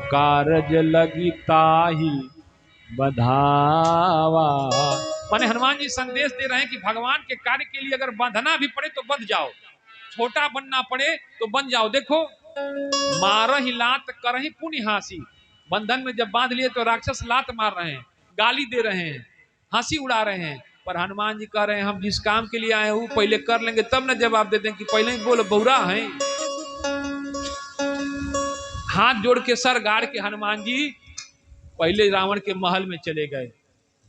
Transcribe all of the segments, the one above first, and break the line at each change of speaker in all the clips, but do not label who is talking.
कारज लगी ताही बधावा। माने हनुमान जी संदेश दे रहे हैं कि भगवान के कार्य के लिए अगर बंधना भी पड़े तो बंध जाओ, छोटा बनना पड़े तो बन जाओ। देखो, मारहि लात करहि पुनि हासी। बंधन में जब बांध लिए तो राक्षस लात मार रहे हैं, गाली दे रहे हैं, हंसी उड़ा रहे हैं, पर हनुमान जी कह रहे हैं हम जिस काम के लिए आए हैं वो पहले कर लेंगे तब न जवाब देते हैं कि पहले ही बोलो बौरा है। हाथ जोड़ के सर गाड़ के हनुमान जी पहले रावण के महल में चले गए।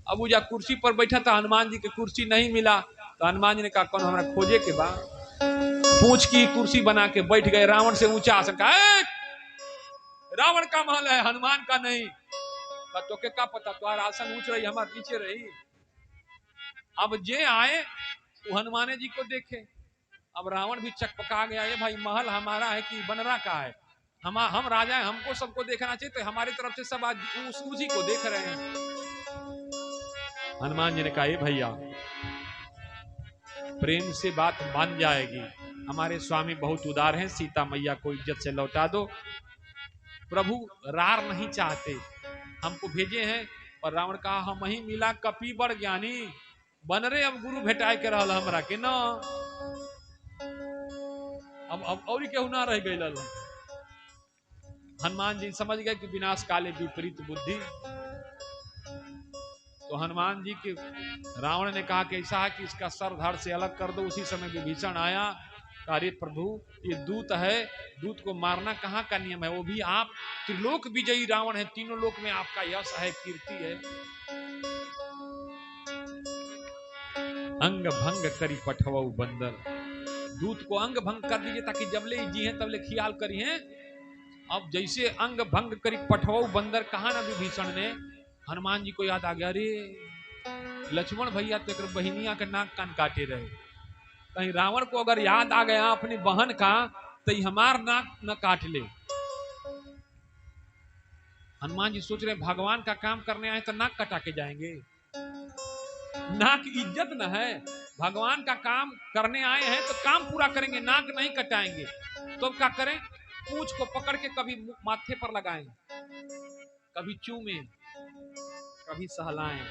अब वो जा कुर्सी पर बैठा था, हनुमान जी की कुर्सी नहीं मिला तो हनुमान जी ने कहा कौन हमारा खोजे के बाद पूछ की कुर्सी बना के बैठ गए। रावण से ऊंचा आसन का, रावण का महल है हनुमान का नहीं। तो के का पता तुम्हारा आसन ऊंच रही हमारे नीचे रही। अब जे आए वो हनुमान जी को देखे। अब रावण भी चकपका गया, ये भाई महल हमारा है कि बनरा का है, हम राजा हैं, हमको सबको देखना चाहिए, तो हमारी तरफ से सब आज उसी को देख रहे हैं। हनुमान जी ने कहा भैया प्रेम से बात मान जाएगी, हमारे स्वामी बहुत उदार हैं, सीता मैया को इज्जत से लौटा दो। प्रभु रार नहीं चाहते, हमको भेजे हैं। पर रावण कहा हम ही मिला कपी बड़ ज्ञानी, बन रे अब गुरु भेटाए के रहल हमरा के न। अब और केहू ना रह गई। हनुमान जी समझ गए कि विनाश काले विपरीत बुद्धि। तो हनुमान जी के रावण ने कहा कि ऐसा है कि इसका सर धड़ से अलग कर दो। उसी समय विभीषण आया, अरे प्रभु ये दूत है, दूत को मारना कहाँ का नियम है, वो भी आप त्रिलोक विजयी रावण है, तीनों लोक में आपका यश है, कीर्ति है। अंग भंग करी पठवऊ बंदर, दूत को अंग भंग कर दीजिए ताकि जबले जी हैं तबले ख्याल करी हैं। अब जैसे अंग भंग करी पठवऊ बंदर कहा ना विभीषण ने, हनुमान जी को याद आ गया, अरे लक्ष्मण भैया तो एक बहिनिया के नाक कान काटे रहे, कहीं रावण को अगर याद आ गया अपनी बहन का तो हमार नाक न काट ले। हनुमान जी सोच रहे भगवान का काम करने आए तो नाक कटा के जाएंगे, नाक इज्जत न है। भगवान का काम करने आए हैं तो काम पूरा करेंगे, नाक नहीं कटाएंगे। तो क्या करें, पूंछ को पकड़ के कभी माथे पर लगाएं, कभी चूमे, कभी सहलाएं।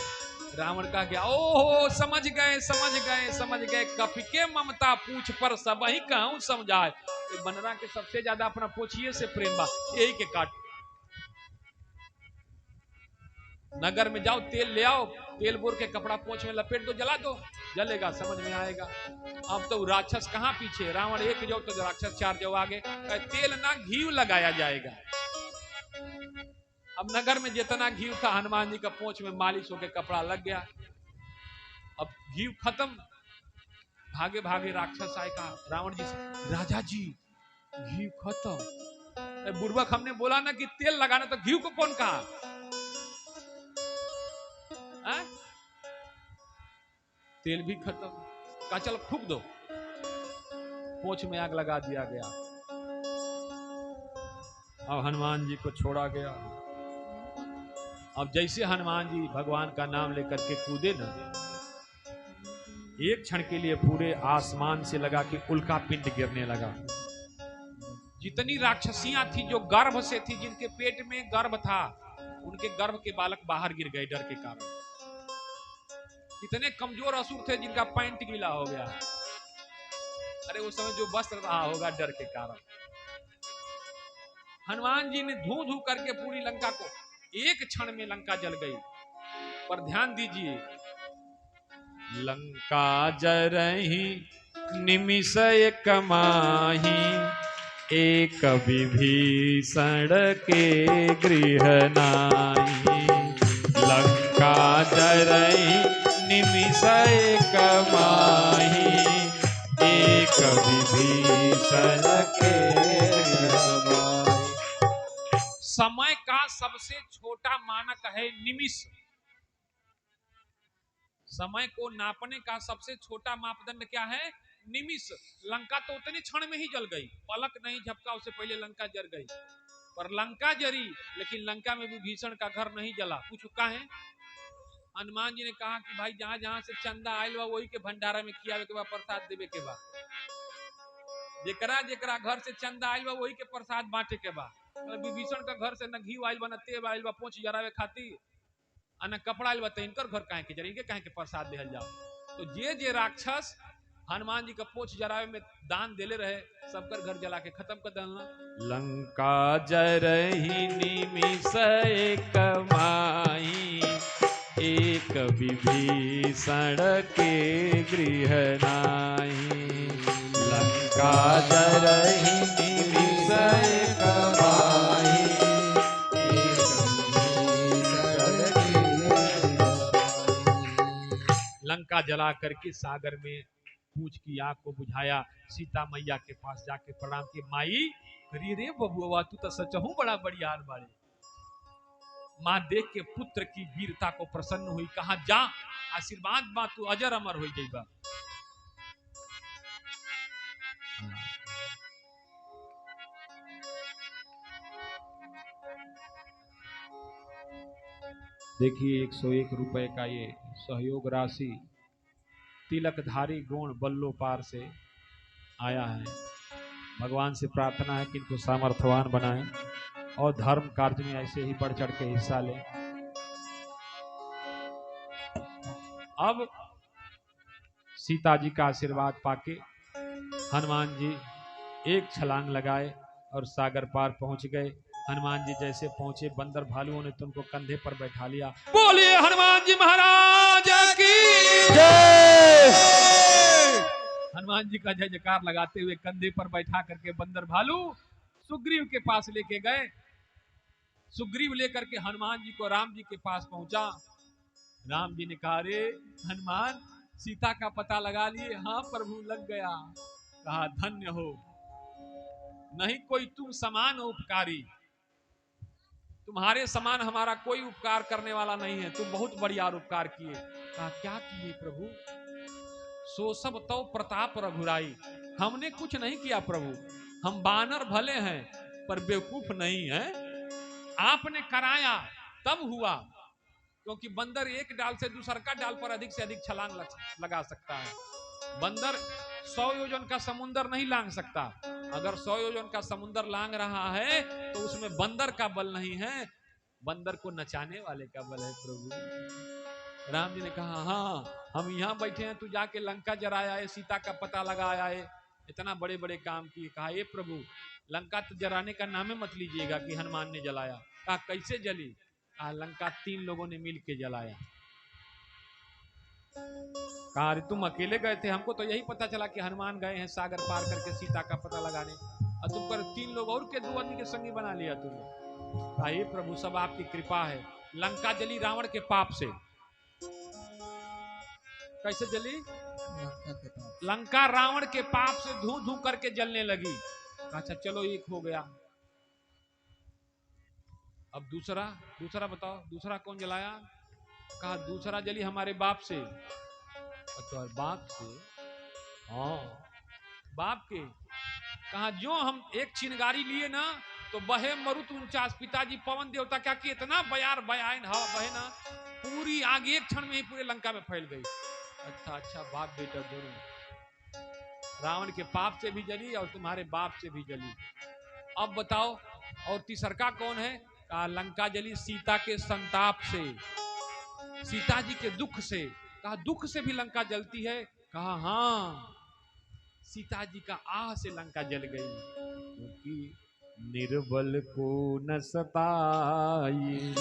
रावण का क्या, ओहो समझ गए समझ गए समझ गए, कपि के ममता पूछ पर सब ही कहूं समझाए। बनरा के सबसे ज्यादा अपना पोछिए से प्रेम बा, यही के काट। नगर में जाओ तेल ले आओ, तेल बोर के कपड़ा पोंछ में लपेट दो, जला दो, जलेगा, समझ में आएगा। अब तो राक्षस कहां पीछे, रावण एक जो तो राक्षस चार जो आगे। तेल ना घी लगाया जाएगा। अब नगर में जितना घी था हनुमान जी का पोंछ में मालिश होकर कपड़ा लग गया। अब घी खत्म, भागे भागे राक्षस आए, कहा रावण जी से, राजा जी घी खत्म। बुर्बक हमने बोला ना कि तेल लगाना, तो घी को कौन कहा? तेल भी खत्म, कहा चल फूक दो, पोंछ में आग लगा दिया गया। अब हनुमान जी को छोड़ा गया। अब जैसे हनुमान जी भगवान का नाम लेकर के कूदे ना, एक क्षण के लिए पूरे आसमान से लगा कि उल्का पिंड गिरने लगा। जितनी राक्षसियां थी जो गर्भ से थी, जिनके पेट में गर्भ था, उनके गर्भ के बालक बाहर गिर गए डर के कारण। कितने कमजोर असुर थे जिनका पैंट गीला हो गया, अरे उस समय जो वस्त्र रहा होगा डर के कारण। हनुमान जी ने धू धू करके पूरी लंका को, एक क्षण में लंका जल गई। पर ध्यान दीजिए, लंका जरही निमिषय कमाही, एक विभीषण के गृह नाही। लंका जरही निमिषय कमाही, एक विभीषण के गृह नाही। समय का सबसे छोटा मानक है निमिष। समय को नापने का सबसे छोटा मापदंड क्या है? निमिष। लंका तो उतने क्षण में ही जल गई, पलक नहीं झपका उससे पहले लंका जल गई। पर लंका जरी, लेकिन लंका में विभीषण का घर नहीं जला। पूछो का है? हनुमान जी ने कहा कि भाई जहां जहां से चंदा आयल बा वही के भंडारा में खियावे के बा, प्रसाद देवे के बा। जेकरा जेकरा घर से चंदा आयल बा वही के प्रसाद बांटे के बा। विभीषण का घर से न घी आइल बा, न तेल आइल बा पोंछ जरावे खातिर, आ न कपड़ा आइल बा, त इनकर घर काहे के जरी, इनके काहे के प्रसाद देहल जाओ। तो जे राक्षस हनुमान जी का पोछ जरावे में दान देले रहे, सबकर घर जला के खत्म कर देना। लंका जरही निमिष एक माही, एक विभीषण के गृह नाही। लंका जरही निमिष एक माही, लंका जला करके सागर में पूछ की आग को बुझाया। सीता मैया के पास जाके प्रणाम की, माई करी रे बबुआ, तू तो सचहू बड़ा बढ़िया बाड़े। माँ देख के पुत्र की वीरता को प्रसन्न हुई, कहा जा आशीर्वाद माँ, तू अजर अमर हो जाएगा। देखिए 101 रुपए का ये सहयोग राशि तिलकधारी गुण बल्लोपार से आया है। भगवान से प्रार्थना है कि इनको सामर्थ्यवान बनाएं और धर्म कार्य में ऐसे ही बढ़ चढ़ के हिस्सा लें। अब सीता जी का आशीर्वाद पाके हनुमान जी एक छलांग लगाए और सागर पार पहुंच गए। हनुमान जी जैसे पहुंचे, बंदर भालुओं ने तुमको कंधे पर बैठा लिया। बोलिए हनुमान जी महाराज की जय। हनुमान जी का जय जयकार लगाते हुए कंधे पर बैठा करके बंदर भालू सुग्रीव के पास लेके गए। सुग्रीव लेकर के हनुमान जी को राम जी के पास पहुंचा। राम जी ने कहा, रे हनुमान, सीता का पता लगा लिए? हाँ प्रभु, लग गया। कहा, धन्य हो, नहीं कोई तुम समान उपकारी, तुम्हारे समान हमारा कोई उपकार करने वाला नहीं है, तुम बहुत बढ़िया उपकार किए। कहा, क्या किए प्रभु? सो सब तो प्रताप रघुराई, हमने कुछ नहीं किया प्रभु, हम बानर भले हैं पर बेवकूफ नहीं है, आपने कराया तब हुआ, क्योंकि बंदर एक डाल से दूसरा डाल पर अधिक से अधिक छलांग लगा सकता है। बंदर 100 योजन का समुंदर नहीं लांग सकता। अगर 100 योजन का समुंदर लांग रहा है तो उसमें बंदर का बल नहीं है, बंदर को नचाने वाले का बल है प्रभु। राम जी ने कहा, हाँ हम यहाँ बैठे हैं, तू जाके लंका जराया है, सीता का पता लगाया है, इतना बड़े बड़े काम किए। कहा, ये प्रभु लंका तो जराने का नाम ही मत लीजिएगा कि हनुमान ने जलाया। कहा, कैसे जली? कहा, लंका 3 लोगों ने मिल के जलाया। कहा, तुम अकेले गए थे? हमको तो यही पता चला कि हनुमान गए हैं सागर पार करके सीता का पता लगाने, और तुम पर 3 लोग और के 2 आदमी के संगी बना लिया तुमने। कहा, हे प्रभु सब आपकी कृपा है। लंका जली रावण के पाप से। कैसे जली? लंका रावण के पाप से धू धू करके जलने लगी। अच्छा चलो एक हो गया, अब दूसरा बताओ, दूसरा कौन जलाया? कहा, दूसरा जली हमारे बाप से। तो बाप से? हाँ बाप के। कहा, जो हम एक चिनगारी लिए ना तो बहे मरुत 49, पिताजी पवन देवता क्या कि इतना बयार बयान हवा बहे ना, पूरी आग एक क्षण में ही पूरे लंका में फैल गई। अच्छा बाप बेटा दोनों, रावण के पाप से भी जली और तुम्हारे बाप से भी जली। अब बताओ और तीसरा कौन है? कहा, लंका जली सीता के संताप से, सीता जी के दुख से। कहा, दुख से भी लंका जलती है? कहा, हाँ सीता जी का आह से लंका जल गई, क्योंकि निर्बल को न सताई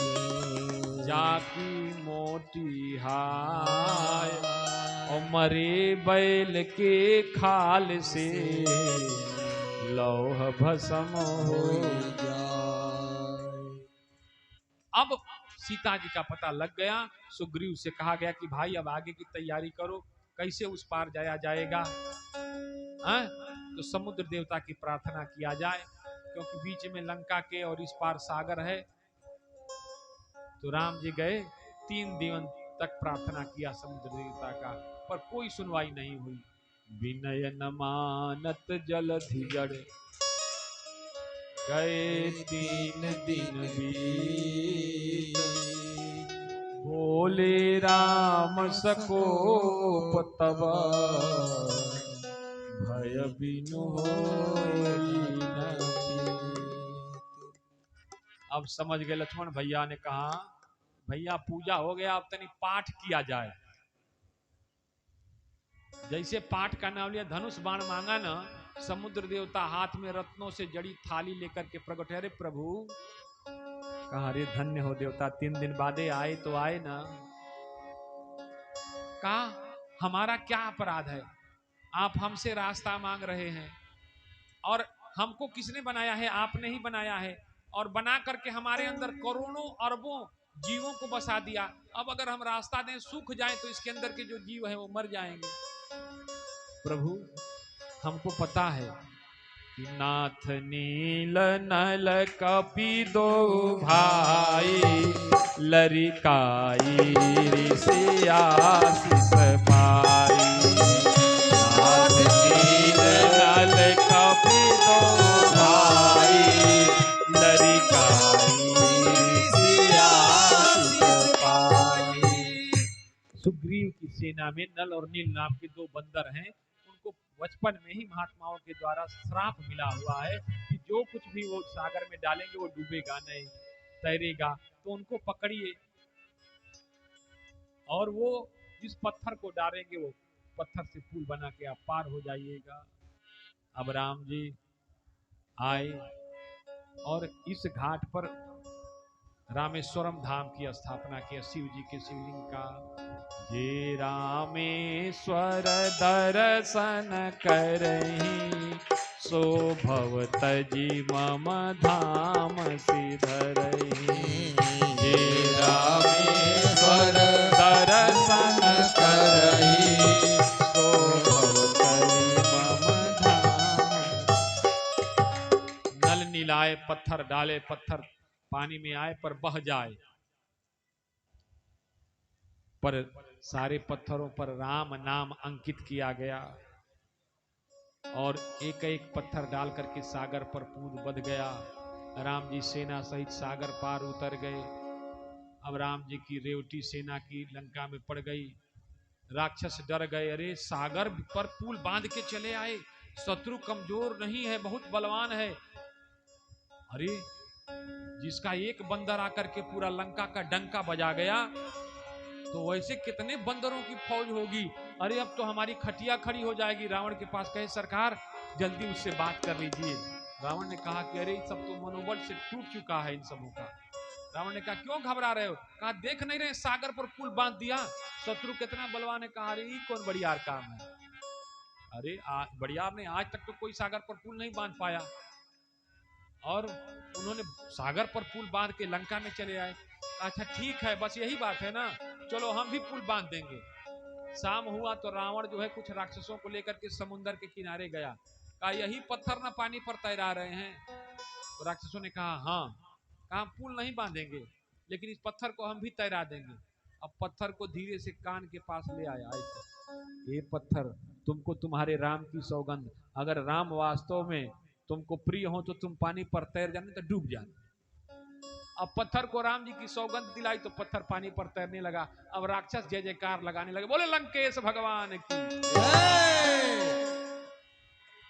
जाकी मोटी हाय, और मरे बैल के खाल से लौह भस्म हो जाए। अब सीता जी का पता लग गया। सुग्रीव से कहा गया कि भाई अब आगे की तैयारी करो, कैसे उस पार जाया जाएगा। तो समुद्र देवता की प्रार्थना किया जाए, क्योंकि बीच में लंका के और इस पार सागर है। तो राम जी गए, 3 दिन तक प्रार्थना किया समुद्र देवता का, पर कोई सुनवाई नहीं हुई। विनय न मानत जलधि जड़ गए 3 दिन बीत, बोले राम सकोप तब भय बिनु होई न। अब समझ गए लक्ष्मण भैया ने कहा भैया पूजा हो गया, अब तनी पाठ किया जाए। जैसे पाठ का नाम लिया, धनुष बाण मांगा ना, समुद्र देवता हाथ में रत्नों से जड़ी थाली लेकर के प्रकट। अरे प्रभु, कहा अरे धन्य हो देवता, 3 दिन बादे आए तो आए ना। कहा हमारा क्या अपराध है, आप हमसे रास्ता मांग रहे हैं, और हमको किसने बनाया है, आपने ही बनाया है, और बना करके हमारे अंदर करोड़ों अरबों जीवों को बसा दिया। अब अगर हम रास्ता दें सूख जाए तो इसके अंदर के जो जीव हैं वो मर जाएंगे। प्रभु हमको पता है कि नाथ नील नल कपि दो भाई, लरिकाई ऋषि आशीष पाई। नाथ नील नल कपि दो भाई, लरिकाई ऋषि आशीष पाई। सुग्रीव की सेना में नल और नील नाम के 2 बंदर हैं। उनको बचपन में ही महात्माओं के द्वारा श्राप मिला हुआ है कि जो कुछ भी वो सागर में डालेंगे वो डूबेगा नहीं, तैरेगा। तो उनको पकड़िए, और वो जिस पत्थर को डालेंगे वो पत्थर से पुल बना के आप पार हो जाइएगा। अब राम जी आए और इस घाट पर रामेश्वरम धाम की स्थापना की, शिव जी के शिवलिंग का। जे रामेश्वर दर्शन करहि, सो भव तजी मम धाम सिधरहि। जे रामेश्वर दर्शन करहि, सो भव तजी मम धाम। नल नीलाए पत्थर डाले, पत्थर पानी में आए पर बह जाए, पर सारे पत्थरों पर राम नाम अंकित किया गया, और एक एक पत्थर डाल करके सागर पर पूंज बध गया। राम जी सेना सहित सागर पार उतर गए। अब राम जी की रेवटी सेना की लंका में पड़ गई। राक्षस डर गए, अरे सागर पर पुल बांध के चले आए, शत्रु कमजोर नहीं है, बहुत बलवान है। अरे जिसका एक बंदर आकर के पूरा लंका का डंका बजा गया, तो वैसे कितने बंदरों की फौज होगी। अरे अब तो हमारी खटिया खड़ी हो जाएगी। रावण के पास कहे सरकार जल्दी उससे बात कर लीजिए। रावण ने कहा कि अरे सब तो मनोबल से टूट चुका है इन सबों का। रावण ने कहा क्यों घबरा रहे हो? कहा देख नहीं रहे सागर पर पुल बांध दिया, शत्रु कितना बलवान है। कहा अरे ये कौन बड़ियार काम है? अरे बड़ियार ने आज तक तो कोई सागर पर पुल नहीं बांध पाया, और उन्होंने सागर पर पुल बांध के लंका में चले आए। अच्छा ठीक है, बस यही बात है ना, चलो हम भी पुल बांध देंगे। शाम हुआ तो रावण जो है कुछ राक्षसों को लेकर के समुद्र के किनारे गया। कहा यही पत्थर ना पानी पर तैरा रहे हैं? तो राक्षसों ने कहा हाँ। कहा पुल नहीं बांधेंगे, लेकिन इस पत्थर को हम भी तैरा देंगे। अब पत्थर को धीरे से कान के पास ले आया ऐसे, ये पत्थर तुमको तुम्हारे राम की सौगंध, अगर राम वास्तव में तुमको प्रिय हो तो तुम पानी पर तैर जाने, तो डूब जाने। अब पत्थर को राम जी की सौगंध दिलाई तो पत्थर पानी पर तैरने लगा। अब राक्षस जय जयकार लगाने लगे, बोले लंकेश भगवान की।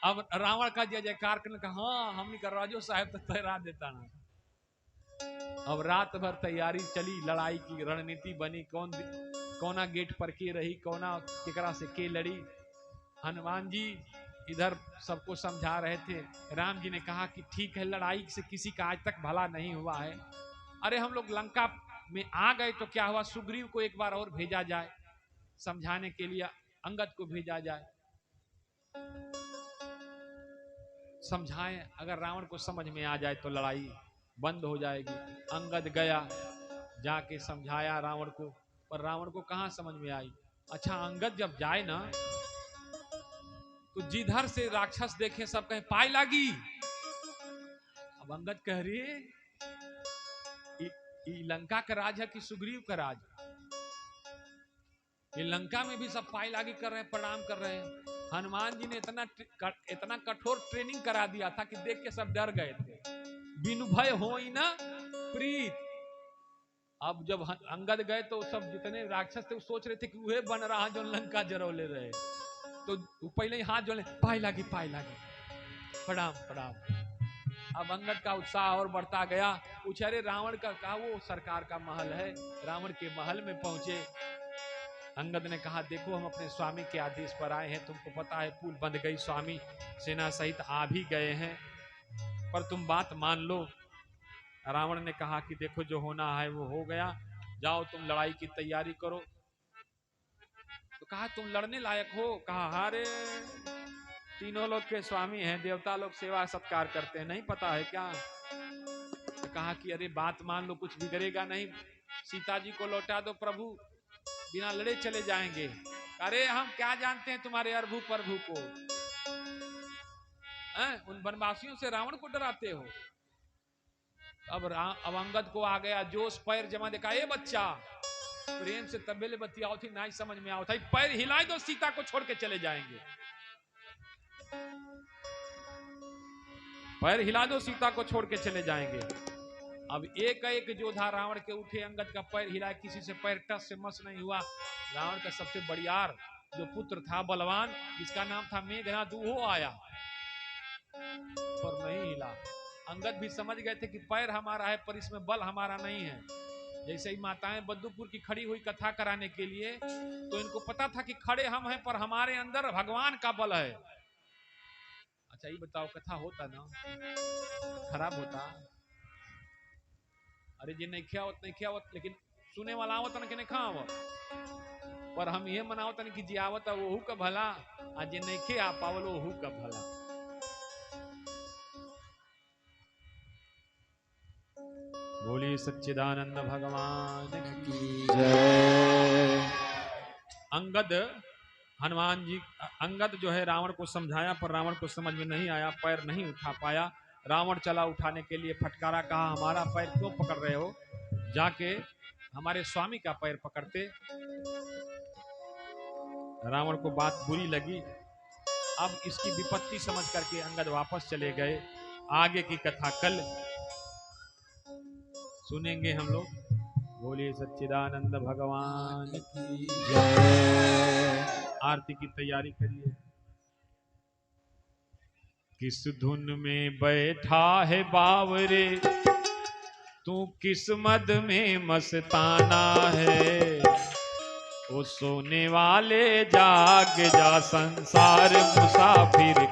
अब रावण का जय जयकार करने का, हाँ हमने कर राजो साहब तो तैरा देता ना। अब रात भर तैयारी चली, लड़ाई की रणनीति बनी, कौना गेट पर के रही, कौना केकरा से के लड़ी। हनुमान जी इधर सबको समझा रहे थे। राम जी ने कहा कि ठीक है, लड़ाई से किसी का आज तक भला नहीं हुआ है। अरे हम लोग लंका में आ गए तो क्या हुआ, सुग्रीव को एक बार और भेजा जाए समझाने के लिए, अंगद को भेजा जाए, समझाएं, अगर रावण को समझ में आ जाए तो लड़ाई बंद हो जाएगी। अंगद गया, जाके समझाया रावण को, पर रावण को कहां समझ में आई। अच्छा अंगद जब जाए ना, तो जिधर से राक्षस देखे सब कहे पाई लागी। अब अंगद कह रही लंका का राज है कि सुग्रीव का राज? ये लंका में भी सब पाई लागी कर रहे हैं, प्रणाम कर रहे हैं। हनुमान जी ने इतना कठोर ट्रेनिंग करा दिया था कि देख के सब डर गए थे। बिनु भय होई ना प्रीत। अब जब अंगद गए तो सब जितने राक्षस थे वो सोच रहे थे कि वह बन रहा जो लंका जरौले रहे, तो पहले ही हाथ जोड़े, पाई लागी प्रणाम प्रणाम। अब अंगद का उत्साह और बढ़ता गया। पूछा अरे रावण का कहा, वो सरकार का महल है। रावण के महल में पहुंचे। अंगद ने कहा देखो हम अपने स्वामी के आदेश पर आए हैं, तुमको पता है पुल बंद गई, स्वामी सेना सहित आ भी गए हैं, पर तुम बात मान लो। रावण ने कहा कि देखो जो होना है वो हो गया, जाओ तुम लड़ाई की तैयारी करो। तो कहा तुम लड़ने लायक हो? कहा हारे तीनों लोग के स्वामी हैं, देवता लोग सेवा सत्कार करते हैं, नहीं पता है क्या? तो कहा कि अरे बात मान लो, कुछ बिगड़ेगा नहीं, सीता जी को लौटा दो प्रभु, बिना लड़े चले जाएंगे। अरे हम क्या जानते हैं तुम्हारे अरभु प्रभु को, उन वनवासियों से रावण को डराते हो। अब अंगद को आ गया जोश, पैर जमा देखा, ए बच्चा प्रेम से तबेले बतियाओ थी, ना समझ में आओ था, पैर हिलाए दो सीता को छोड़ के चले जाएंगे, पैर हिला दो सीता को छोड़ के चले जाएंगे। अब एक एक योद्धा रावण के उठे, अंगद का पैर हिलाए, किसी से पैर टस से मस नहीं हुआ। रावण का सबसे बड़ियार जो पुत्र था बलवान, जिसका नाम था मेघनाद, वो आया पर नहीं हिला। अंगद भी समझ गए थे कि पैर हमारा है पर इसमें बल हमारा नहीं है। जैसे ही माताएं बद्दूपुर की खड़ी हुई कथा कराने के लिए, तो इनको पता था कि खड़े हम हैं पर हमारे अंदर भगवान का बल है। अच्छा ये बताओ, कथा होता ना खराब होता? अरे जी नहीं खियावत नहीं खियावत, लेकिन सुने वाला आवत न कि नहीं खावत, पर हम ये मनावत न कि जी आवत वहू का भला, आ जे नहीं खे आ पावल वहू का भला। बोलिए सच्चिदानंद भगवान की जय। अंगद हनुमान जी, अंगद जो है रावण को समझाया पर रावण को समझ में नहीं आया, पैर नहीं उठा पाया। रावण चला उठाने के लिए, फटकारा, कहा हमारा पैर क्यों पकड़ रहे हो, जाके हमारे स्वामी का पैर पकड़ते। रावण को बात बुरी लगी। अब इसकी विपत्ति समझ करके अंगद वापस चले गए। आगे की कथा कल सुनेंगे हम लोग। बोलिए सच्चिदानंद भगवान की जय। आरती की तैयारी करिए। किस धुन में बैठा है बावरे, तू किस मद में मस्ताना है, वो सोने वाले जाग जा, संसार मुसाफिर